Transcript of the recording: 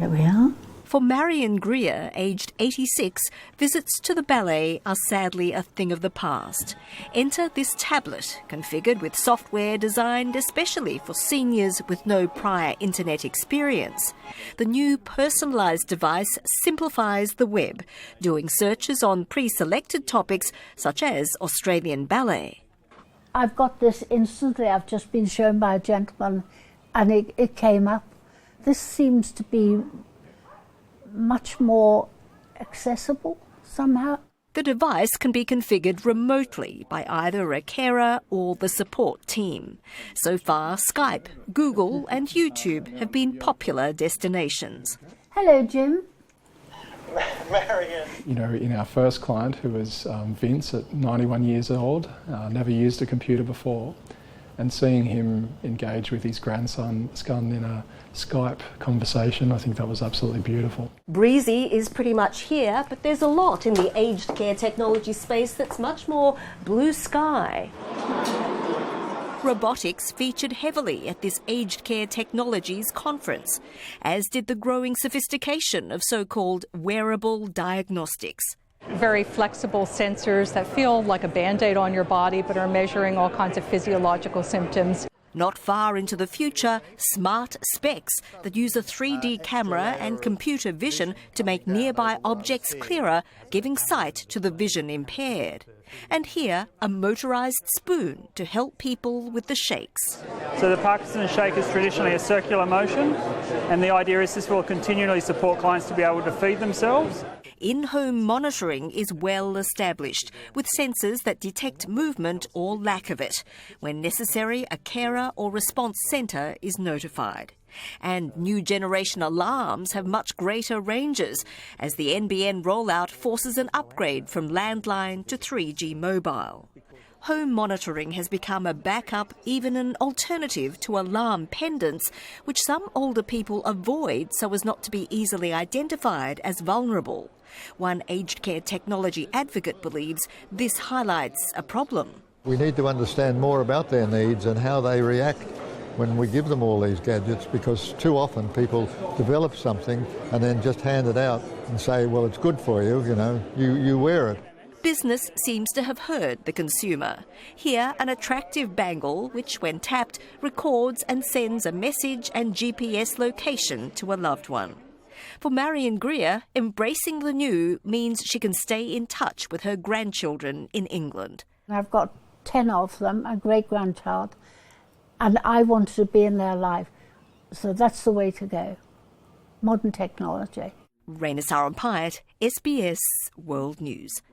There we are. For Marion Greer, aged 86, visits to the ballet are sadly a thing of the past. Enter this tablet, configured with software designed especially for seniors with no prior internet experience. The new personalised device simplifies the web, doing searches on pre-selected topics such as Australian ballet. I've got this instantly. I've just been shown by a gentleman and it came up. This seems to be much more accessible somehow. The device can be configured remotely by either a carer or the support team. So far, Skype, Google and YouTube have been popular destinations. Hello, Jim. Marion. You know, in our first client, who was Vince at 91 years old, never used a computer before, and seeing him engage with his grandson in a Skype conversation, I think that was absolutely beautiful. Breezy is pretty much here, but there's a lot in the aged care technology space that's much more blue sky. Robotics featured heavily at this Aged Care Technologies conference, as did the growing sophistication of so-called wearable diagnostics. Very flexible sensors that feel like a Band-Aid on your body but are measuring all kinds of physiological symptoms. Not far into the future, smart specs that use a 3D camera and computer vision to make nearby objects clearer, giving sight to the vision impaired. And here, a motorised spoon to help people with the shakes. So the Parkinson's shake is traditionally a circular motion, and the idea is this will continually support clients to be able to feed themselves. In-home monitoring is well established, with sensors that detect movement or lack of it. When necessary, a carer or response centre is notified. And new generation alarms have much greater ranges, as the NBN rollout forces an upgrade from landline to 3G mobile. Home monitoring has become a backup, even an alternative to alarm pendants, which some older people avoid so as not to be easily identified as vulnerable. One aged care technology advocate believes this highlights a problem. We need to understand more about their needs and how they react when we give them all these gadgets, because too often people develop something and then just hand it out and say, well, it's good for you, you wear it. Business seems to have heard the consumer. Here, an attractive bangle which, when tapped, records and sends a message and GPS location to a loved one. For Marion Greer, embracing the new means she can stay in touch with her grandchildren in England. I've got 10 of them, a great-grandchild, and I wanted to be in their life. So that's the way to go. Modern technology. Rena Sarumpaet, SBS World News.